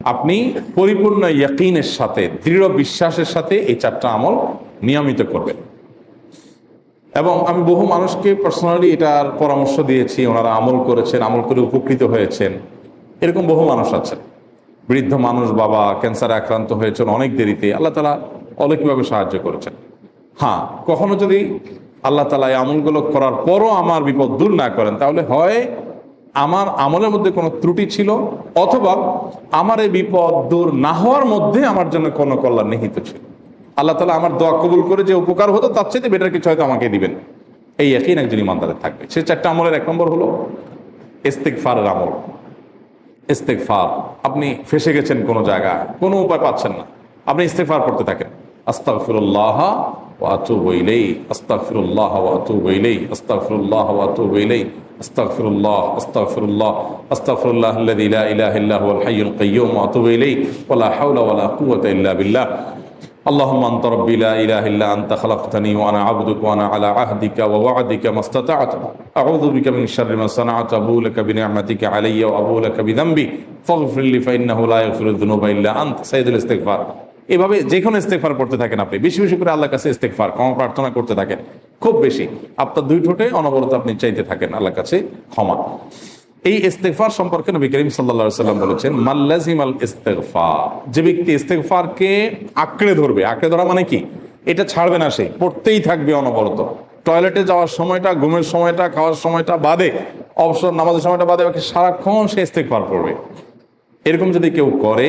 আপনি পরিপূর্ণ ইয়াকিনের সাথে, দৃঢ় বিশ্বাসের সাথে এই 4টা আমল নিয়মিত করবেন। এবং আমি বহু মানুষকে পার্সোনালি এটার পরামর্শ দিয়েছি, ওনারা আমল করেছেন, আমল করে উপকৃত হয়েছেন। এরকম বহু মানুষ আছেন। বৃদ্ধ মানুষ, বাবা ক্যান্সারে আক্রান্ত হয়েছেন অনেক দেরিতে, আল্লাহ তাআলা অলৌকিকভাবে সাহায্য করেছেন। হ্যাঁ, কখনো যদি আল্লাহ তাআলা এই আমলগুলো করার পরও আমার বিপদ দূর না করেন, তাহলে হয় আমার আমলের মধ্যে কোনো ত্রুটি ছিল, অথবা আমার এই বিপদ দূর না হওয়ার মধ্যে আমার জন্য কোনো কল্যাণ নিহিত ছিল। আল্লাহ তাআলা আমার দোয়া কবুল করে যে উপকার হতো তার চাইতে বেটার কিছু হয়তো আমাকে দিবেন, এই ইয়াকিন একজন ইমানদারের থাকবে। সে 4টা আমলের 1 নম্বর হলো ইস্তিগফারের আমল। ইস্তিগফার, আপনি ফেসে গেছেন কোনো জায়গায়, কোনো উপায় পাচ্ছেন না, আপনি ইস্তিগফার করতে থাকেন। আস্তাগফিরুল্লাহ ওয়া আতুবু ইলাইহি, আস্তাগফিরুল্লাহ ওয়া আতুবু ইলাইহি, আস্তাগফিরুল্লাহ ওয়া আতুবু ইলাইহি, আস্তাগফিরুল্লাহ, আস্তাগফিরুল্লাহ, আস্তাগফিরুল্লাহাল্লাযী লা ইলাহা ইল্লা হুয়াল হাইয়ুল কাইয়্যুম ওয়া আতুবু ইলাইহি ওয়া লা হাওলা ওয়া লা কুওয়াতা ইল্লা বিল্লাহ। اللهم أنت ربي لا إله إلا أنت خلقتني وأنا عبدك وأنا على عهدك ووعدك ما استطعت أعوذ بك من شر ما صنعت أبوء لك بنعمتك علي وأبوء لك بذنبي فاغفر لي فإنه لا يغفر الذنوب إلا أنت সাইয়্যিদুল ইস্তিগফার। এভাবে যে কোনো ইস্তিগফার করতে থাকেন, আপনি বেশি বেশি করে আল্লাহর কাছে ইস্তিগফার, ক্ষমা প্রার্থনা করতে থাকেন, খুব বেশি। আপনার 2 ঠোঁটে অনবরত আপনি চাইতে থাকেন আল্লাহর কাছে ক্ষমা। এই ইস্তিগফার সম্পর্কে নবী করিম সাল্লাল্লাহু আলাইহি ওয়াসাল্লাম বলেছেন, মাল্লাজিমাল ইস্তিগফার, যে ব্যক্তি ইস্তিগফারকে আঁকড়ে ধরবে, আঁকড়ে ধরা মানে কি, এটা ছাড়বে না, সে পড়তেই থাকবে অনবরত। টয়লেটে যাওয়ার সময়টা, ঘুমের সময়টা, খাওয়ার সময়টা বাদে, অবসর নামাজের সময়টা বাদে, সারাক্ষণ সে ইস্তিগফার করবে। এরকম যদি কেউ করে,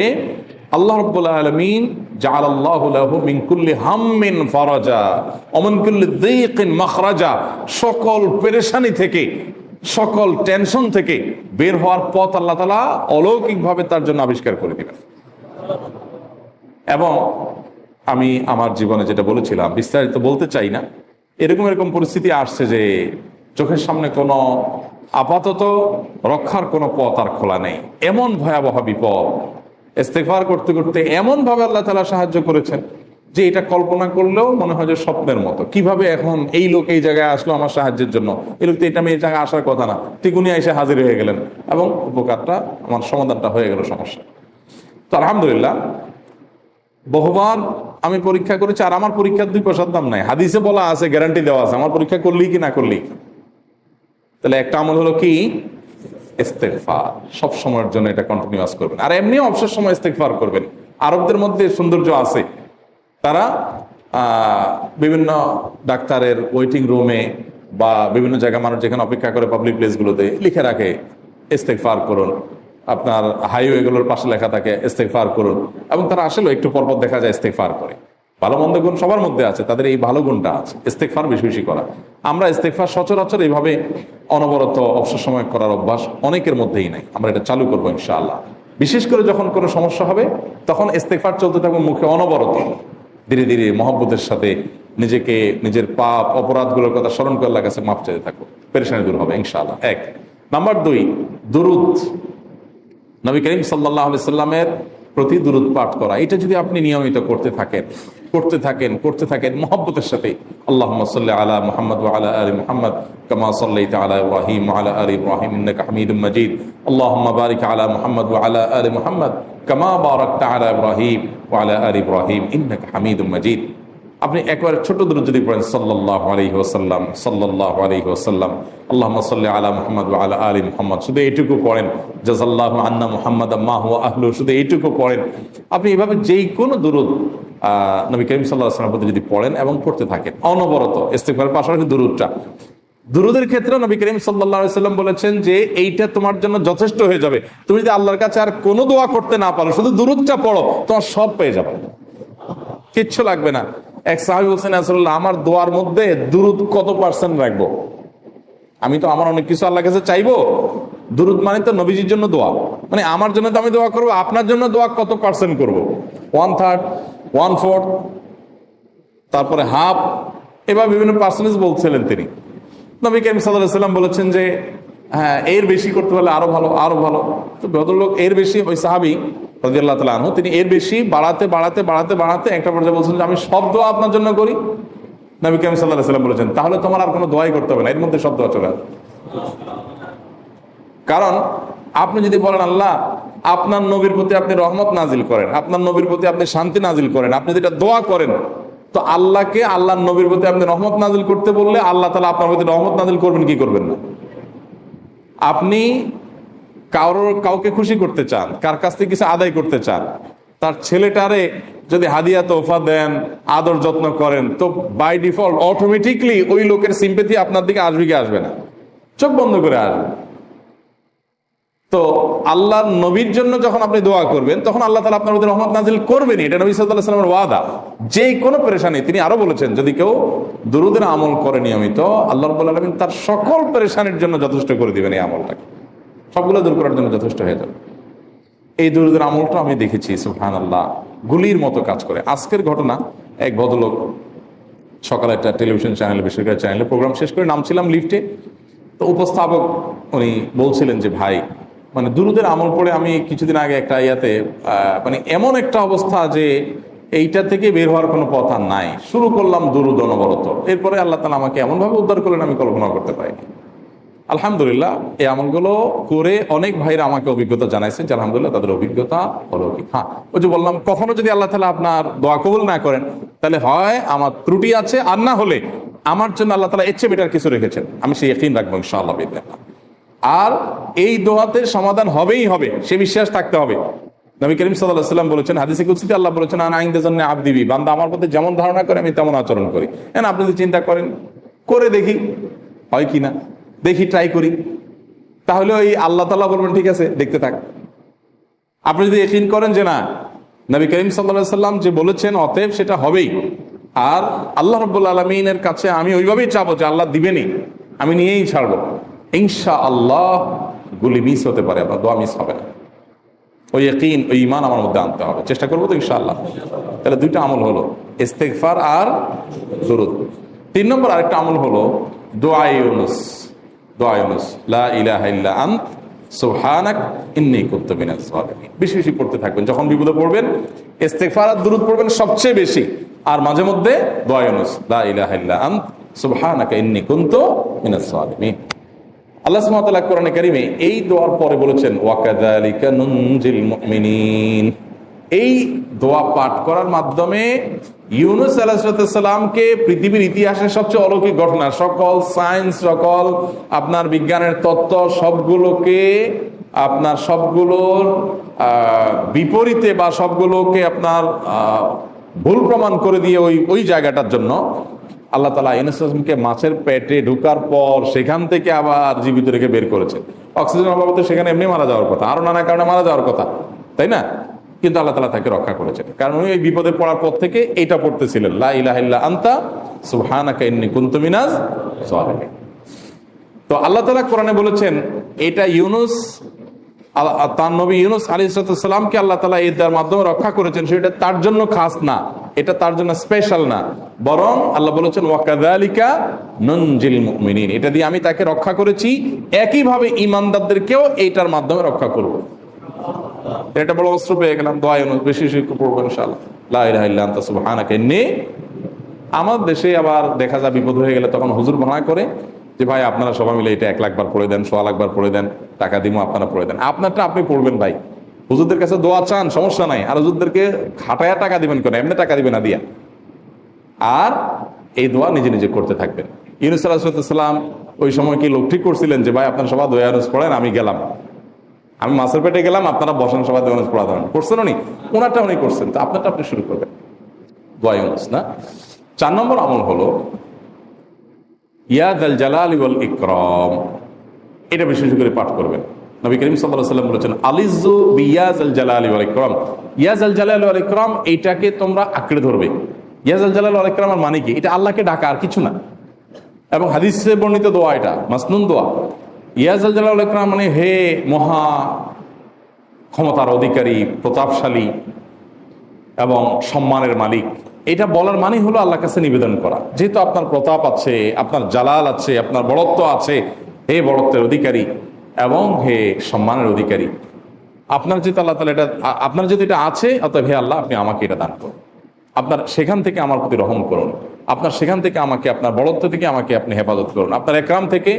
আল্লাহ রাব্বুল আলামিন জাআলাল্লাহু লাহু মিন কুল্লি হাম্মিন ফারাজা ওয়া মিন কুল্লি যায়কিন মাখরাজা, সকল পেরেশানি থেকে, সকল টেনশন থেকে বের হওয়ার পথ আল্লাহ তাআলা অলৌকিকভাবে তার জন্য আবিষ্কার করে দিবেন। এবং আমি আমার জীবনে যেটা বলেছিলাম, বিস্তারিত বলতে চাই না, এরকম পরিস্থিতি আসছে যে চোখের সামনে কোনো আপাতত রক্ষার কোনো পথ আর খোলা নেই, এমন ভয়াবহ বিপদ। ইস্তিগফার করতে করতে এমন ভাবে আল্লাহ তাআলা সাহায্য করেছেন যে এটা কল্পনা করলেও মনে হয় যে স্বপ্নের মতো। কিভাবে এখন এই লোক এই জায়গায় আসলো আমার সাহায্যের জন্য, এই লোক তো এটা আমি এই জায়গায় আসার কথা না, ঠিক উনি এসে হাজির হয়ে গেলেন এবং উপকারটা, আমার সমাধানটা হয়ে গেল সমস্যা। তো আলহামদুলিল্লাহ, বহুবার আমি পরীক্ষা করেছি, আর আমার পরীক্ষার 2 পয়সার দাম নাই। হাদিসে বলা আছে, গ্যারান্টি দেওয়া আছে, আমার পরীক্ষা করলেই কি না করলেই। তাহলে একটা আমল হলো কি, ইস্তিগফার। সব সময়ের জন্য এটা কন্টিনিউয়াস করবেন, আর এমনিও অবসর সময় ইস্তিগফার করবেন। আরবদের মধ্যে সৌন্দর্য আছে, তারা বিভিন্ন ডাক্তারের ওয়েটিং রুমে বা বিভিন্ন জায়গায় মানুষ যেখানে অপেক্ষা করে পাবলিক প্লেসগুলোতে লিখে রাখে ইস্তিগফার করুন। আপনার হাইওয়েগুলোর পাশে লেখা থাকে ইস্তিগফার করুন, এবং তারা আসলে একটু পরপর দেখা যায় ইস্তিগফার করে। ভালো মন্দ গুণ সবার মধ্যে আছে, তাদের এই ভালো গুণটা আছে, ইস্তিগফার বেশি বেশি করা। আমরা ইস্তিগফার সচরাচর এইভাবে অনবরত অবসর সময় করার অভ্যাস অনেকের মধ্যেই নাই। আমরা এটা চালু করবো ইনশাআল্লাহ। বিশেষ করে যখন কোনো সমস্যা হবে, তখন ইস্তিগফার চলতে থাকবে মুখে অনবরত। ধীরে ধীরে মহব্বতের সাথে নিজেকে, নিজের পাপ অপরাধগুলোর কথা স্মরণ করে আল্লাহর কাছে মাফ চাইতে থাকো, পেরেশানি দূর হবে ইনশাআল্লাহ। 1 নাম্বার 2, দুরুদ। নবী করিম সাল্লাল্লাহু আলাইহি সাল্লামের প্রতি দুরুদ পাঠ করা, এটা যদি আপনি নিয়মিত করতে থাকেন মহব্বতের সাথে, আল্লাহুম্মা সাল্লি আলা মুহাম্মদ ওয়া আলা আলি মুহাম্মদ কামা সাল্লাইতা আলা ইব্রাহিম ওয়া আলা আলি ইব্রাহিম ইন্নাকা হামিদুম মাজিদ, আল্লাহুম্মা বারিক আলা মুহাম্মদ ওয়া আলা আলি মুহাম্মদ কামা বারাকতা আলা ইব্রাহিম ওয়া আলা আলি ইব্রাহিম ইন্নাকা হামিদুম মাজিদ। আপনি একবার ছোট দুরূদ যদি পড়েন, সাল্লাল্লাহু আলাইহি ওয়াসাল্লাম, সাল্লাল্লাহু আলাইহি ওয়াসাল্লাম, আল্লাহুম্মা সাল্লি আলা মুহাম্মদ ওয়া আলা আলি মুহাম্মদ, শুধু এইটুকু পড়েন। জাযাল্লাহু আন্না মুহাম্মাদাম মা হুয়া আহলু, শুধু এইটুকু পড়েন। আপনি এভাবে যেই কোনো দুরূদ নবী করিম সাল্লাল্লাহু আলাইহি ওয়াসাল্লামের প্রতি যদি পড়েন এবং পড়তে থাকেন অনবরত, ইস্তিগফারের পাশাপাশি দুরূদটা, দুরূদের ক্ষেত্রে নবী করিম সাল্লাল্লাহু আলাইহি ওয়াসাল্লাম বলেছেন যে এইটা তোমার জন্য যথেষ্ট হয়ে যাবে। তুমি যদি আল্লাহর কাছে আর কোনো দোয়া করতে না পারো, শুধু দুরূদটা পড়ো, তোমার সব পেয়ে যাবে, কিচ্ছু লাগবে না। এক সাহাবী বলছেন, রাসূলুল্লাহ, আমার দোয়ার মধ্যে দুরূদ কত পার্সেন্ট রাখবো? আমি তো আমার অনেক কিছু আল্লাহর কাছে চাইবো, দুরূদ মানে তো নবীজির জন্য দোয়া, মানে আমার জন্য তো আমি দোয়া করবো, আপনার জন্য দোয়া কত পার্সেন্ট করবো? 1/3, 1/4, তারপরে হাফ, এবার বিভিন্ন পার্সেন্টেজ বলছিলেন তিনি। নবী করিম সাল্লাল্লাহু আলাইহি ওয়াসাল্লাম বলেছেন যে হ্যাঁ, এর বেশি করতে পারলে আরো ভালো, আরো ভালো। তো ভদ্রলোক এর বেশি, ওই সাহাবী রাদিয়াল্লাহু তাআলা আনহু, তিনি এর বেশি বাড়াতে একটা পর্যায়ে বলছেন যে আমি সব দোয়া আপনার জন্য করি। নবী করিম সাল্লাল্লাহু আলাইহি ওয়াসাল্লাম বলেছেন, তাহলে তোমার আর কোনো দোয়াই করতে হবে না, এর মধ্যে সব দোয়া চলে আসবে। কারণ আপনি যদি বলেন, আল্লাহ আপনার নবীর প্রতি আপনি রহমত নাজিল করেন, আপনার নবীর প্রতি আপনি শান্তি নাজিল করেন, আপনি যেটা দোয়া করেন, তো আল্লাহকে আল্লাহর নবীর প্রতি আপনি রহমত নাজিল করতে বললে আল্লাহ তাআলা আপনার প্রতি রহমত নাজিল করবেন কি করবেন না? আপনি কাউকে খুশি করতে চান, কার কাছ থেকে কিছু আদায় করতে চান, তার ছেলেটারে যদি হাদিয়া তোফা দেন, আদর যত্ন করেন, তো বাই ডিফল্ট অটোমেটিকলি ওই লোকের সিম্পেথি আপনার দিকে আসবে কি আসবে না? চোখ বন্ধ করে আসবে। তো আল্লাহর নবীর জন্য যখন আপনি দোয়া করবেন তখন আল্লাহ তাআলা আপনার প্রতি রহমত নাজিল করবেনই, এটা নবী সাল্লাল্লাহু আলাইহি ওয়াসাল্লামের ওয়াদা। যে কোনো পেরেশানি, তিনি আরো বলেছেন, যদি কেউ দুরূদের আমল করে নিয়মিত, আল্লাহ রাব্বুল আলামিন তার সকল পেরেশানির জন্য যথেষ্ট করে দিবেন। এই আমলটাকে সবগুলো দূর করার জন্য যথেষ্ট হয়ে যাবে। এই দুরূদের আমলটা আমি দেখেছি সুবহানাল্লাহ গুলির মতো কাজ করে। আজকের ঘটনা, এক ভদ্রলোক সকালে একটা টেলিভিশন চ্যানেলে, বেসরকারি চ্যানেলে প্রোগ্রাম শেষ করে নামছিলাম লিফটে, তো উপস্থাপক উনি বলছিলেন যে ভাই, মানে দুরূদের আমল পড়ে আমি কিছুদিন আগে একটা ইয়াতে মানে এমন একটা অবস্থা যে এইটা থেকে বের হওয়ার কোনো পথ আর নাই, শুরু করলাম দুরূদ অনবরত, এরপরে আল্লাহ তাআলা আমাকে এমনভাবে উদ্ধার করলেন আমি কল্পনা করতে পারিনি। আলহামদুলিল্লাহ এই আমলগুলো করে অনেক ভাইরা আমাকে অভিজ্ঞতা জানাইছেন যে আলহামদুলিল্লাহ তাদের অভিজ্ঞতা অলৌকিক। হ্যাঁ, ওই যে বললাম, কখনো যদি আল্লাহ তাআলা আপনার দোয়া কবুল না করেন, তাহলে হয় আমার ত্রুটি আছে, আর না হলে আমার জন্য আল্লাহ তাআলা এর চেয়ে বেটার কিছু রেখেছেন, আমি সেই ইয়াকিন রাখবো ইনশাআল্লাহ বিইذنিল্লাহ। আর এই দোয়াতে সমাধান হবেই হবে, সে বিশ্বাস থাকতে হবে। নবী করিম সাল্লাল্লাহু আলাইহি ওয়াসাল্লাম বলেছেন, হাদিসে কুদসিতে আল্লাহ বলেছেন, আনা ইনদা যান্নি আবদি বি, বান্দা আমার প্রতি যেমন ধারণা করে আমি তেমন আচরণ করি। আপনি যদি চিন্তা করেন, করে দেখি হয় কিনা, দেখি ট্রাই করি, তাহলে ওই আল্লাহ তাআলা বলবেন ঠিক আছে দেখতে থাক। আপনি যদি ইয়াকিন করেন যে না, নবী করিম সাল্লাল্লাহু আলাইহি ওয়াসাল্লাম যে বলেছেন অতএব সেটা হবেই, আর আল্লাহ রাব্বুল আলামিনের কাছে আমি ওইভাবেই চাবো যে আল্লাহ দিবেনই, আমি নিয়েই ছাড়বো, ইনশাআল্লাহ গুলি মিস হতে পারে, আপনার দোয়া মিস হবে না। ওই ইয়াকিন, ওই ঈমান আমার মধ্যে আনতে হবে, চেষ্টা করবো তো ইনশাআল্লাহ। তাহলে দুইটা আমল হলো, ইস্তেগফার আর দুরূদ। 3 নম্বর আরেকটা আমল হলো দোয়া ইউনুস। দোয়া ইউনুস, লা ইলাহা ইল্লা আনত সুবহানাক ইন্নী কুনতু মিনাজ জালিমিন। বেশি বেশি পড়তে থাকবেন, যখন বিপদে পড়বেন ইস্তেগফার আর দুরূদ পড়বেন সবচেয়ে বেশি, আর মাঝে মধ্যে দোয়া ইউনুস, লা ইলাহা ইল্লা আনত সুবহানাকা ইন্নী কুনতু মিনাজ জালিমিন। আল্লাহ সুবহানাহু ওয়া তাআলা কোরআনে কারীমে এই দোয়ার পরে বলেছেন, ওয়া কাযালিকা নুনজিল মুমিনিন। এই দোয়া পাঠ করার মাধ্যমে ইউনুস আলাইহিস সালামকে পৃথিবীর ইতিহাসের সবচেয়ে অলৌকিক ঘটনা, সকল সায়েন্স, সকল আপনার বিজ্ঞানের তত্ত্ব, সবগুলোকে আপনার সবগুলোর বিপরীতে বা সবগুলোকে আপনার ভুল প্রমাণ করে দিয়ে ওই জায়গাটার জন্য আল্লাহ তাআলা ইউনুস আলাইহিসকে মাছের পেটে ঢোকার পর সেখান থেকে আবার জীবিত রেখে বের করেছেন। অক্সিজেন অভাবে সেখানে এমনি মারা যাওয়ার কথা, আরো নানা কারণে মারা যাওয়ার কথা, তাই না? কিন্তু আল্লাহ তাআলা তাকে রক্ষা করেছেন, কারণ উনি এই বিপদে পড়ার পর থেকে এইটা পড়তেছিলেন, লা ইলাহা ইল্লা আনতা সুবহানাকা ইন্নী কুনতু মিনাজ জালিমিন। তো আল্লাহ তাআলা কোরআনে বলেছেন এটা ইউনুস, তার নবী ইউনুস আলাইহিস সালামকে আল্লাহ তাআলা এর মাধ্যমে রক্ষা করেছেন, সেটা তার জন্য খাস না, এটা তার জন্য স্পেশাল না, বরং আল্লাহ বলেছেন ওয়া কাযালিকা নুনজিল মুমিনিন, এটা দিয়ে আমি তাকে রক্ষা করেছি, একইভাবে ঈমানদারদেরকেও এইটার মাধ্যমে রক্ষা করব। এটা বড় অস্ত্র পেয়ে গেলাম। দোয়া ইউনুস বেশি বেশি পড়বো ইনশাআল্লাহ, লা ইলাহা ইল্লা আনতা সুবহানাকা ইন্নী। আমার দেশে আবার দেখা যায় বিপদ হয়ে গেলে তখন হুজুর মনে করে যে ভাই আপনারা সবাই মিলে এটা 1 লাখ বার পড়ে দেন, 1.25 লাখ বার পড়ে দেন, টাকা দিমো আপনারা পড়ে দেন। আপনারটা আপনি পড়বেন ভাই, হুজুরদের কাছে দোয়া চান সমস্যা নাই, আর হুজুরদেরকে খাটায়া টাকা দিবেন কেন, এমনি টাকা দিবেন না দিয়া। আর এই দোয়া নিজে নিজে করতে থাকবেন। ইউনুস আলাইহিস সালাম ওই সময় কি লোক ঠিক করছিলেন যে ভাই আপনারা সবাই দোয়া ইউনুস পড়েন, আমি গেলাম, আমি মাছের পেটে গেলাম, আপনারা বসেন সবাই দোয়া ইউনুস পড়া দেন, করছেন উনি? ওনারটা উনি করছেন, তো আপনারটা আপনি শুরু করবেন, দোয়া ইউনুস না। 4 নম্বর আমল হলো ইয়া যাল জালালি ওয়াল ইকরাম। এটা বিশেষ করে পাঠ করবেন। নবী করিম সাল্লাল্লাহু আলাইহি ওয়াসাল্লাম বলেছেন, আলিযু বিয়া যাল জালালি ওয়াল ইকরাম। ইয়া যাল জালালি ওয়াল ইকরাম, এইটাকে তোমরা আঁকড়ে ধরবে। ইয়া যাল জালালি ওয়াল ইকরামের মানে কি? এটা আল্লাহকে ডাকা, আর কিছু না। এবং হাদিসে বর্ণিত দোয়া, এটা মাসনুন দোয়া। ইয়া যাল জালালি ওয়াল ইকরাম মানে হে মহা ক্ষমতার অধিকারী, প্রতাপশালী এবং সম্মানের মালিক। এটা বলার মানে হলো আল্লাহর কাছে নিবেদন করা, যেহেতু আপনার প্রতাপ আছে, আপনার জালাল আছে, আপনার বড়ত্ব আছে, হে বড়ত্বের অধিকারী এবং হে সম্মানের অধিকারী, আপনার যেহেতু আল্লাহ তাআলা এটা, আপনার যেহেতু এটা আছে, অতএব হে আল্লাহ আপনি আমাকে এটা দান করুন, আপনার সেখান থেকে আমার প্রতি রহম করুন, আপনার সেখান থেকে আমাকে, আপনার বড়ত্ব থেকে আমাকে আপনি হেফাজত করুন, আপনার একরাম থেকে